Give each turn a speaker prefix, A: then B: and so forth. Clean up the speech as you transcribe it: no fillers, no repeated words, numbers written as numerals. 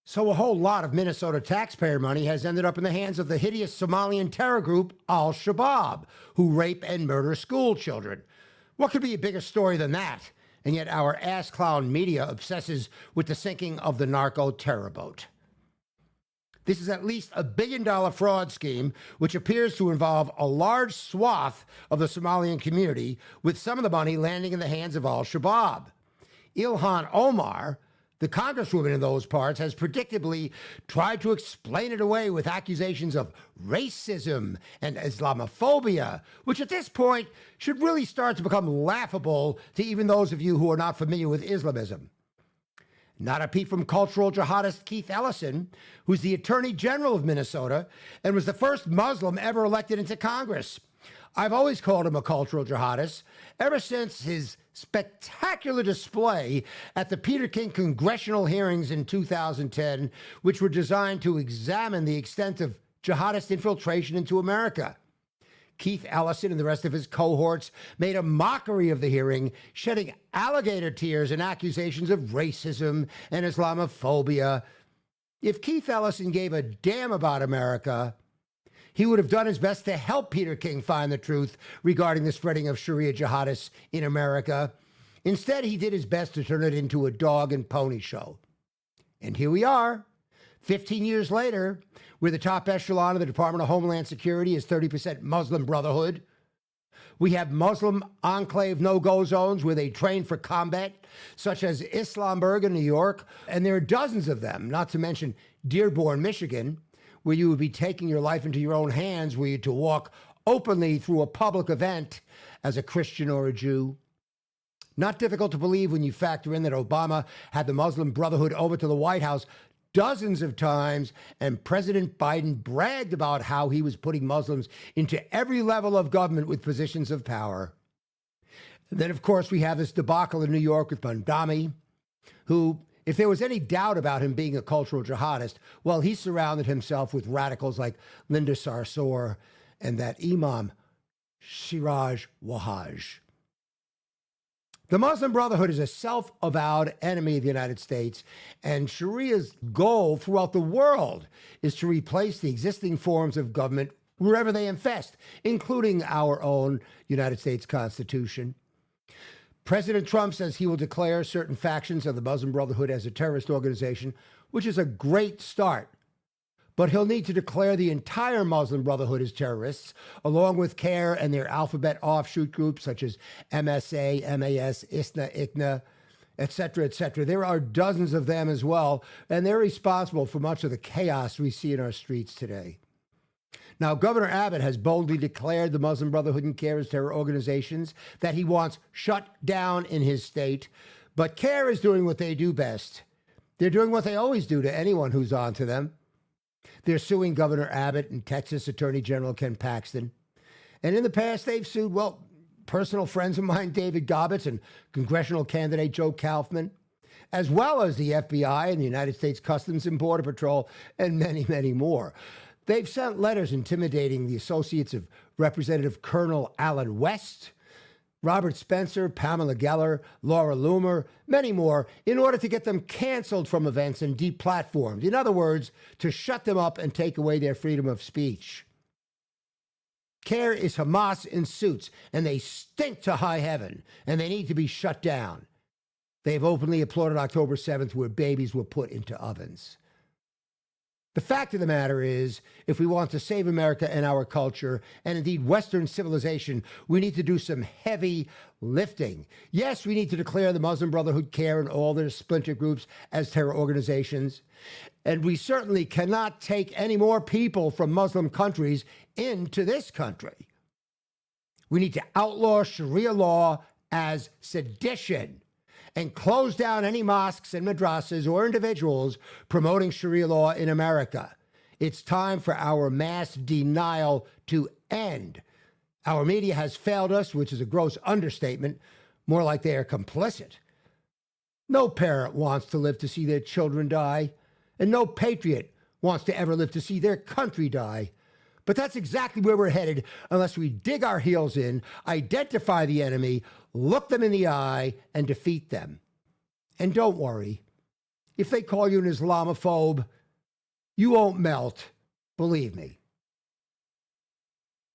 A: So a whole lot of Minnesota taxpayer money has ended up in the hands of the hideous Somalian terror group Al-Shabaab, who rape and murder school children. What could be a bigger story than that? And yet our ass-clown media obsesses with the sinking of the narco terror boat. This is at least $1 billion fraud scheme, which appears to involve a large swath of the Somalian community, with some of the money landing in the hands of Al-Shabaab. Ilhan Omar, the congresswoman in those parts, has predictably tried to explain it away with accusations of racism and Islamophobia, which at this point should really start to become laughable to even those of you who are not familiar with Islamism. Not a peep from cultural jihadist Keith Ellison, who's the Attorney General of Minnesota and was the first Muslim ever elected into Congress. I've always called him a cultural jihadist ever since his spectacular display at the Peter King congressional hearings in 2010, which were designed to examine the extent of jihadist infiltration into America. Keith Ellison and the rest of his cohorts made a mockery of the hearing, shedding alligator tears and accusations of racism and Islamophobia. If Keith Ellison gave a damn about America, he would have done his best to help Peter King find the truth regarding the spreading of Sharia jihadists in America. Instead, he did his best to turn it into a dog and pony show. And here we are, 15 years later, where the top echelon of the Department of Homeland Security is 30% Muslim Brotherhood. We have Muslim enclave no-go zones where they train for combat, such as Islamburg in New York, and there are dozens of them, not to mention Dearborn, Michigan, where you would be taking your life into your own hands were you to walk openly through a public event as a Christian or a Jew. Not difficult to believe when you factor in that Obama had the Muslim Brotherhood over to the White House dozens of times, and President Biden bragged about how he was putting Muslims into every level of government with positions of power. And then, of course, we have this debacle in New York with Bandami, who, if there was any doubt about him being a cultural jihadist, well, he surrounded himself with radicals like Linda Sarsour and that Imam Siraj Wahhaj. The Muslim Brotherhood is a self-avowed enemy of the United States, and Sharia's goal throughout the world is to replace the existing forms of government wherever they infest, including our own United States Constitution. President Trump says he will declare certain factions of the Muslim Brotherhood as a terrorist organization, which is a great start. But he'll need to declare the entire Muslim Brotherhood as terrorists, along with CARE and their alphabet offshoot groups such as MSA, MAS, ISNA, ICNA, etc., etc. There are dozens of them as well, and they're responsible for much of the chaos we see in our streets today. Now, Governor Abbott has boldly declared the Muslim Brotherhood and CARE as terror organizations that he wants shut down in his state, but CARE is doing what they do best. They're doing what they always do to anyone who's on to them. They're suing Governor Abbott and Texas Attorney General Ken Paxton. And in the past, they've sued, well, personal friends of mine, David Gobbets, and congressional candidate Joe Kaufman, as well as the FBI and the United States Customs and Border Patrol, and many, many more. They've sent letters intimidating the associates of Representative Colonel Alan West, Robert Spencer, Pamela Geller, Laura Loomer, many more, in order to get them canceled from events and deplatformed. In other words, to shut them up and take away their freedom of speech. CARE is Hamas in suits, and they stink to high heaven, and they need to be shut down. They've openly applauded October 7th, where babies were put into ovens. The fact of the matter is, if we want to save America and our culture, and indeed Western civilization, we need to do some heavy lifting. Yes, we need to declare the Muslim Brotherhood, CARE, and all their splinter groups as terror organizations. And we certainly cannot take any more people from Muslim countries into this country. We need to outlaw Sharia law as sedition and close down any mosques and madrasas or individuals promoting Sharia law in America. It's time for our mass denial to end. Our media has failed us, which is a gross understatement, more like they are complicit. No parent wants to live to see their children die, and no patriot wants to ever live to see their country die. But that's exactly where we're headed unless we dig our heels in, identify the enemy, look them in the eye, and defeat them. And don't worry, if they call you an Islamophobe, you won't melt. Believe me.